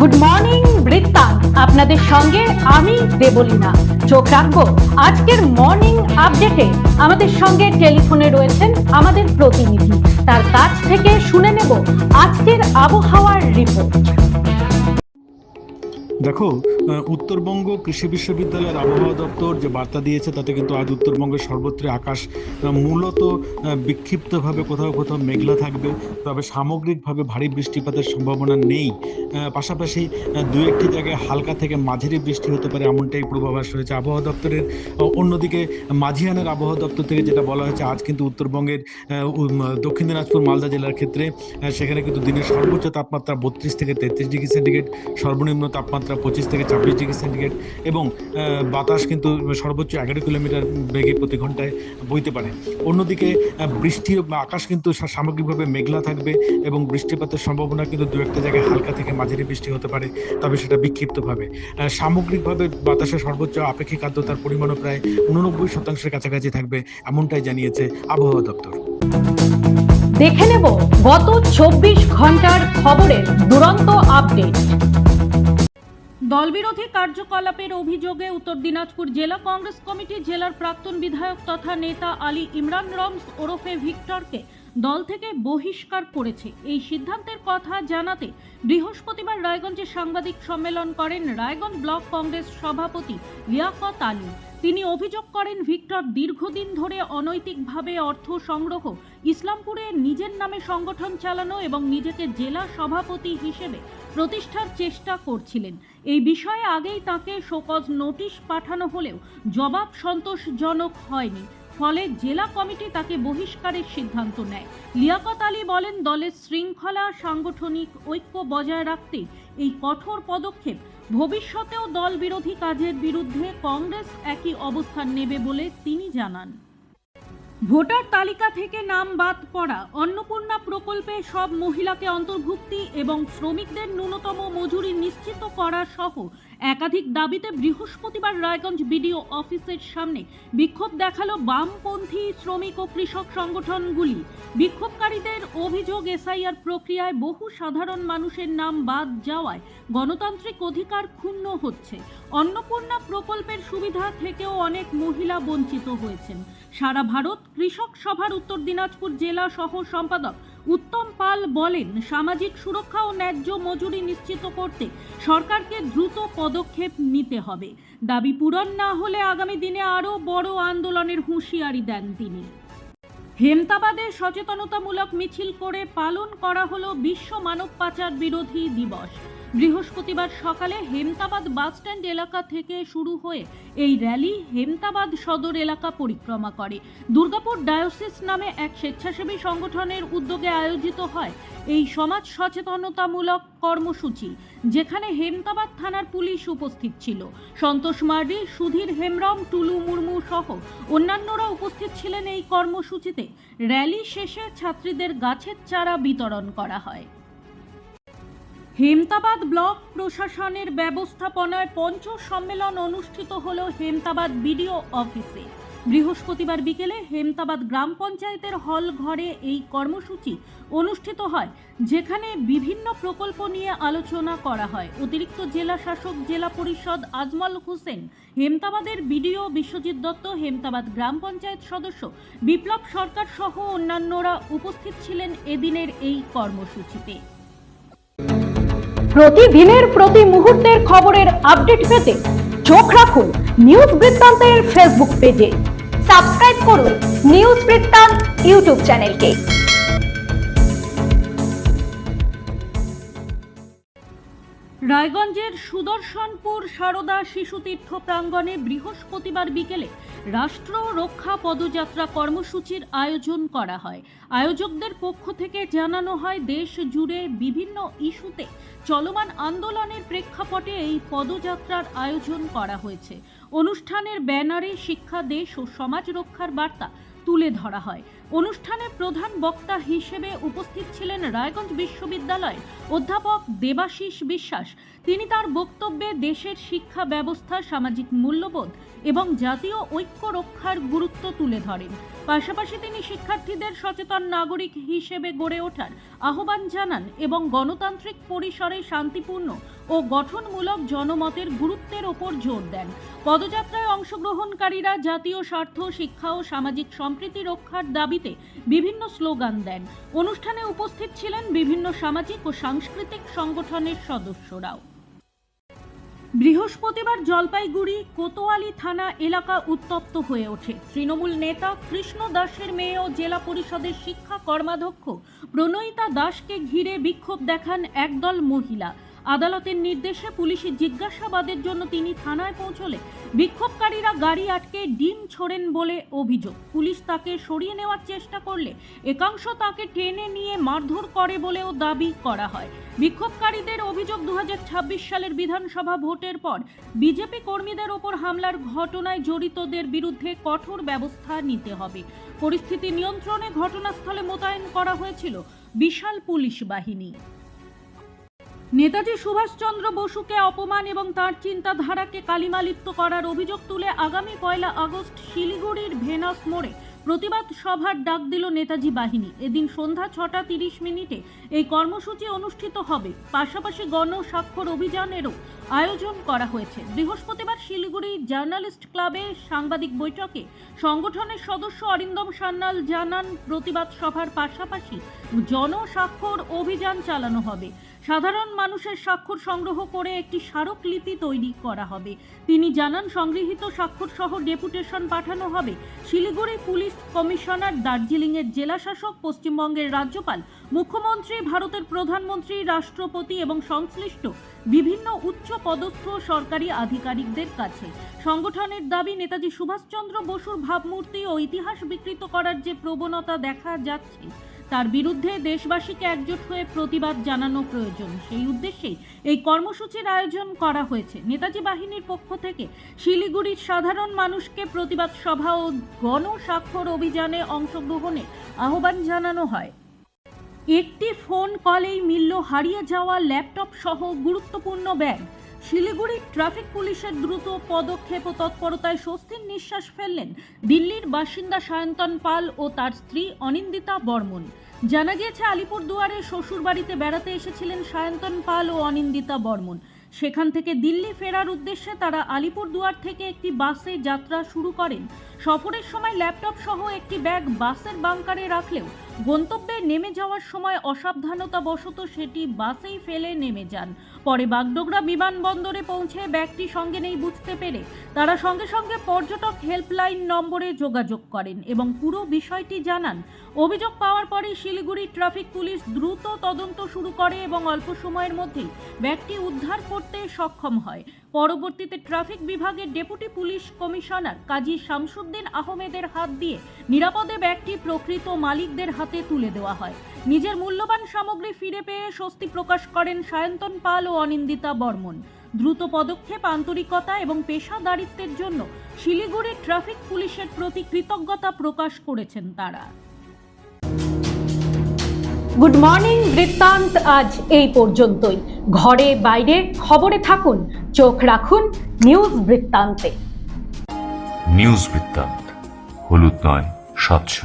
Good morning বৃত্তান্ত, আপনাদের সঙ্গে আমি দেবলীনা। চোখ রাখবো আজকের মর্নিং আপডেটে। আমাদের সঙ্গে টেলিফোনে রয়েছেন আমাদের প্রতিনিধি, তার কাছ থেকে শুনে নেব আজকের আবহাওয়ার রিপোর্ট। দেখো, উত্তরবঙ্গ কৃষি বিশ্ববিদ্যালয়ের আবহাওয়া দপ্তর যে বার্তা দিয়েছে তাতে কিন্তু আজ উত্তরবঙ্গের সর্বত্র আকাশ মূলত বিক্ষিপ্তভাবে কোথাও কোথাও মেঘলা থাকবে, তবে সামগ্রিকভাবে ভারী বৃষ্টিপাতের সম্ভাবনা নেই। পাশাপাশি দু একটি জায়গায় হালকা থেকে মাঝারি বৃষ্টি হতে পারে, এমনটাই পূর্বাভাস রয়েছে আবহাওয়া দপ্তরের। অন্যদিকে মাঝিয়ানের আবহাওয়া দপ্তর থেকে যেটা বলা হয়েছে, আজ কিন্তু উত্তরবঙ্গের দক্ষিণ দিনাজপুর মালদা জেলার ক্ষেত্রে সেখানে কিন্তু দিনের সর্বোচ্চ তাপমাত্রা 32 থেকে 33 ডিগ্রি সেন্টিগ্রেড, সর্বনিম্ন তাপমাত্রা 25 থেকে 26 ডিগ্রি সেন্টিগ্রেড এবং বাতাস কিন্তু সর্বোচ্চ 11 কিলোমিটার বেগে প্রতি ঘন্টায় বইতে পারে। অন্যদিকে বৃষ্টি আকাশ কিন্তু সামগ্রিকভাবে মেঘলা থাকবে এবং বৃষ্টিপাতের সম্ভাবনা কিন্তু দু একটা জায়গায় হালকা থেকে মাঝারি বৃষ্টি হতে পারে, তবে সেটা বিক্ষিপ্তভাবে। সামগ্রিকভাবে বাতাসের সর্বোচ্চ আপেক্ষিক আর্দ্রতার পরিমাণও প্রায় 89% কাছাকাছি থাকবে, এমনটাই জানিয়েছে আবহাওয়া দপ্তর। দেখে নেব গত 24 ঘন্টার খবরের দুরন্ত আপডেট। দলবিরোধী কার্যকলাপের অভিযোগে উত্তর দিনাজপুর জেলা কংগ্রেস কমিটি জেলার প্রাক্তন বিধায়ক তথা নেতা আলী ইমরান রমস ওরফে ভিক্টরকে দল থেকে বহিষ্কার করেছে। এই সিদ্ধান্তের কথা জানাতে বৃহস্পতিবার রায়গঞ্জে সাংবাদিক সম্মেলন করেন রায়গঞ্জ ব্লক কংগ্রেস সভাপতি লিয়াকত আলী। তিনি অভিযোগ করেন, ভিক্টর দীর্ঘদিন ধরে অনৈতিকভাবে অর্থ সংগ্রহ, ইসলামপুরে নিজের নামে সংগঠন চালানো এবং নিজেকে জেলা সভাপতি হিসেবে প্রতিষ্ঠার চেষ্টা করছিলেন। এই বিষয়ে আগেই তাকে শোকজ নোটিশ পাঠানো হলেও জবাব সন্তোষজনক হয়নি, ফলে জেলা কমিটি তাকে বহিষ্কারের সিদ্ধান্ত নেয়। লিয়াকত আলী বলেন, দলের শৃঙ্খলা, সাংগঠনিক ঐক্য বজায় রাখতে এই কঠোর পদক্ষেপ। ভবিষ্যতেও দল বিরোধী কাজের বিরুদ্ধে কংগ্রেস একই অবস্থান নেবে বলে তিনি জানান। ভোটার তালিকা থেকে নাম বাদ পড়া, অন্নপূর্ণা প্রকল্পে সব মহিলাকে অন্তর্ভুক্তি এবং শ্রমিকদের ন্যূনতম মজুরি নিশ্চিত করা সহ একাধিক দাবিতে বৃহস্পতিবার রায়গঞ্জ বিডিও অফিসের সামনে বিক্ষোভ দেখালো বামপন্থী শ্রমিক ও কৃষক সংগঠনগুলি। বিক্ষোভকারীদের অভিযোগ, এসআইআর প্রক্রিয়ায় বহু সাধারণ মানুষের নাম বাদ যাওয়ায় গণতান্ত্রিক অধিকার ক্ষুণ্ণ হচ্ছে। অন্নপূর্ণা প্রকল্পের সুবিধা থেকেও অনেক মহিলা বঞ্চিত হয়েছেন। সারা ভারত কৃষক সভার উত্তর দিনাজপুর জেলা সহ সম্পাদক উত্তম পাল বলেন, সামাজিক সুরক্ষা ও ন্যায্য মজুরি নিশ্চিত করতে সরকারকে দ্রুত পদক্ষেপ নিতে হবে। দাবি পূরণ না হলে আগামী দিনে আরও বড় আন্দোলনের হুঁশিয়ারি দেন তিনি। হেমতাবাদে সচেতনতামূলক মিছিল করে পালন করা হলো বিশ্ব মানব পাচার বিরোধী দিবস। বৃহস্পতিবার সকালে হেমতাবাদ বাসস্ট্যান্ড এলাকা থেকে শুরু হয়ে এই র্যালি হেমতাবাদ সদর এলাকা পরিক্রমা করে। দুর্গাপুর ডায়োসিস নামে এক স্বেচ্ছাসেবী সংগঠনের উদ্যোগে আয়োজিত হয় এই সমাজ সচেতনতামূলক কর্মসূচি, যেখানে হেমতাবাদ থানার পুলিশ উপস্থিত ছিল। সন্তোষ মার্ডি, সুধীর হেমব্রম, টুলু মুর্মু সহ অন্যান্যরা উপস্থিত ছিলেন এই কর্মসূচিতে। র্যালি শেষে ছাত্রীদের গাছের চারা বিতরণ করা হয়। হেমতাবাদ ব্লক প্রশাসনের ব্যবস্থাপনায় পঞ্চ সম্মেলন অনুষ্ঠিত হল হেমতাবাদ বিডিও অফিসে। বৃহস্পতিবার বিকেলে হেমতাবাদ গ্রাম পঞ্চায়েতের হল ঘরে এই কর্মসূচি অনুষ্ঠিত হয়, যেখানে বিভিন্ন প্রকল্প নিয়ে আলোচনা করা হয়। অতিরিক্ত জেলা শাসক জেলা পরিষদ আজমল হোসেন, হেমতাবাদের বিডিও বিশ্বজিৎ দত্ত, হেমতাবাদ গ্রাম পঞ্চায়েত সদস্য বিপ্লব সরকার সহ অন্যান্যরা উপস্থিত ছিলেন এদিনের এই কর্মসূচিতে। প্রতিদিনের প্রতি মুহূর্তের খবরের আপডেট পেতে চোখ রাখুন নিউজ বৃত্তান্তের ফেসবুক পেজে। সাবস্ক্রাইব করুন নিউজ বৃত্তান্ত ইউটিউব চ্যানেলকে। রায়গঞ্জের সুদর্শনপুর সারদা শিশুতীর্থ প্রাঙ্গণে বৃহস্পতিবার বিকেলে রাষ্ট্র রক্ষা পদযাত্রা কর্মসূচির আয়োজন করা হয়। আয়োজকদের পক্ষ থেকে জানানো হয়, দেশ জুড়ে বিভিন্ন ইস্যুতে চলমান আন্দোলনের প্রেক্ষাপটে এই পদযাত্রার আয়োজন করা হয়েছে। অনুষ্ঠানের ব্যানারে শিক্ষা, দেশ ও সমাজ রক্ষার বার্তা তুলে ধরা হয়। অনুষ্ঠানে প্রধান বক্তা হিসেবে উপস্থিত ছিলেন রায়গঞ্জ বিশ্ববিদ্যালয়ের অধ্যাপক দেবাশিস বিশ্বাস। তিনি তার বক্তব্যে দেশের শিক্ষা ব্যবস্থা, সামাজিক মূল্যবোধ এবং জাতীয় ঐক্য রক্ষার গুরুত্ব তুলে ধরেন। পাশাপাশি তিনি শিক্ষার্থীদের সচেতন নাগরিক হিসেবে গড়ে ওঠার আহ্বান জানান এবং গণতান্ত্রিক পরিসরে শান্তিপূর্ণ ও গঠনমূলক জনমতের গুরুত্বের ওপর জোর দেন। পদযাত্রায় অংশগ্রহণকারীরা জাতীয় স্বার্থ, শিক্ষা ও সামাজিক সম্প্রীতি রক্ষার দাবিতে বিভিন্ন স্লোগান দেন। অনুষ্ঠানে উপস্থিত ছিলেন বিভিন্ন সামাজিক ও সাংস্কৃতিক সংগঠনের সদস্যরাও। বৃহস্পতিবার জলপাইগুড়ি কোতোয়ালি থানা এলাকা উত্তপ্ত হয়ে ওঠে। তৃণমূল নেতা কৃষ্ণ দাসের মেয়ে ও জেলা পরিষদের শিক্ষা কর্মাধ্যক্ষ প্রণয়িতা দাসকে ঘিরে বিক্ষোভ দেখান একদল মহিলা। আদালতের নির্দেশে পুলিশি জিজ্ঞাসাবাদের জন্য তিনি থানায় পৌঁছলে বিক্ষোভকারীরা গাড়ি আটকে ডিম ছোড়েন বলে অভিযোগ। পুলিশ তাকে সরিয়ে নেওয়ার চেষ্টা করলে একাংশ তাকে টেনে নিয়ে মারধর করে বলেও দাবি করা হয়। বিক্ষোভকারীদের অভিযোগ, 2026 সালের বিধানসভা ভোটের পর বিজেপি কর্মীদের ওপর হামলার ঘটনায় জড়িতদের বিরুদ্ধে কঠোর ব্যবস্থা নিতে হবে। পরিস্থিতি নিয়ন্ত্রণে ঘটনাস্থলে মোতায়েন করা হয়েছিল বিশাল পুলিশ বাহিনী। নেতাজি সুভাষচন্দ্র বসুকে অপমান এবং তার চিন্তাধারাকে কালিমালিপ্ত করার অভিযোগ তুলে আগামী 1 আগস্ট শিলিগুড়ির ভেনাস মোড়ে প্রতিবাদ সভার ডাক দিল নেতাজি বাহিনী। এদিন সন্ধ্যা 6:30 এই কর্মসূচি অনুষ্ঠিত হবে। পাশাপাশি গণস্বাক্ষর অভিযানেরও আয়োজন করা হয়েছে। বৃহস্পতিবার শিলিগুড়ি জার্নালিস্ট ক্লাবে সাংবাদিক বৈঠকে সংগঠনের সদস্য অরিন্দম সান্যাল জানান, প্রতিবাদ সভার পাশাপাশি জনস্বাক্ষর অভিযান চালানো হবে। সাধারণ মানুষের স্বাক্ষর সংগ্রহ করে একটি স্মারকলিপি তৈরি করা হবে। তিনি জানান, সংগৃহীত স্বাক্ষর সহ ডেপুটেশন পাঠানো হবে শিলিগুড়ি পুলিশ কমিশনার, দার্জিলিংয়ের জেলাশাসক, পশ্চিমবঙ্গের রাজ্যপাল, মুখ্যমন্ত্রী, ভারতের প্রধানমন্ত্রী, রাষ্ট্রপতি এবং সংশ্লিষ্ট বিভিন্ন উচ্চ পদস্থ সরকারি আধিকারিকদের কাছে। সংগঠনের দাবি, নেতাজি সুভাষচন্দ্র বসুর ভাবমূর্তি ও ইতিহাস বিকৃত করার যে প্রবণতা দেখা যাচ্ছে তার বিরুদ্ধে দেশবাসীকে একজোট হয়ে প্রতিবাদ জানানো প্রয়োজন। সেই উদ্দেশ্যেই এই কর্মসূচির আয়োজন করা হয়েছে। নেতাজি বাহিনীর পক্ষ থেকে শিলিগুড়ির সাধারণ মানুষকে প্রতিবাদ সভা ও গণস্বাক্ষর অভিযানে অংশগ্রহণের আহ্বান জানানো হয়। একটি ফোন কলেই মিলল হারিয়ে যাওয়া ল্যাপটপ সহ গুরুত্বপূর্ণ ব্যাগ। শিলিগুড়ির ট্রাফিক পুলিশের দ্রুত পদক্ষেপ ও তৎপরতায় স্বস্তির নিঃশ্বাস ফেললেন দিল্লির বাসিন্দা সায়ন্তন পাল ও তার স্ত্রী অনিন্দিতা বর্মন। জানা গিয়েছে, আলিপুরদুয়ারে শ্বশুরবাড়িতে বেড়াতে এসেছিলেন সায়ন্তন পাল ও অনিন্দিতা বর্মন। সেখান থেকে দিল্লি ফেরার উদ্দেশ্যে তারা আলিপুরদুয়ার থেকে একটি বাসে যাত্রা শুরু করেন। সফরের সময় ল্যাপটপ সহ একটি ব্যাগ বাসের বাংকারে রাখলেও গন্তব্যে নেমে যাওয়ার সময় অসাবধানতাবশত সেটি বাসেই ফেলে নেমে যান। পরে বাগডোগরা বিমানবন্দরে পৌঁছে ব্যাগটি সঙ্গে নেই বুঝতে পেরে তারা সঙ্গে সঙ্গে পর্যটক হেল্পলাইন নম্বরে যোগাযোগ করেন এবং পুরো বিষয়টি জানান। অভিযোগ পাওয়ার পরে শিলিগুড়ি ট্রাফিক পুলিশ দ্রুত তদন্ত শুরু করে এবং অল্প সময়ের মধ্যেই ব্যাগটি উদ্ধার করতে সক্ষম হয়। পরবর্তীতে ট্রাফিক বিভাগের ডেপুটি পুলিশ কমিশনার কাজী শামসুদ্দিন আহমেদের হাত দিয়ে নিরাপদে ব্যাগটি প্রকৃত মালিকদের হাতে তুলে দেওয়া হয়। নিজের মূল্যবান সামগ্রী ফিরে পেয়ে স্বস্তি প্রকাশ করেন সায়ন্তন পাল ও অনিন্দিতা বর্মন। দ্রুত পদক্ষেপ, আন্তরিকতা এবং পেশাদারিত্বের জন্য শিলিগুড়ি ট্রাফিক পুলিশের প্রতি কৃতজ্ঞতা প্রকাশ করেছেন তারা। গুড মর্নিং বৃত্তান্ত আজ এই পর্যন্তই। ঘরে বাইরে খবরে থাকুন, চোখ রাখুন নিউজ বৃত্তান্তে। নিউজ বৃত্তান্ত, হলুদ নয়, স্বচ্ছ।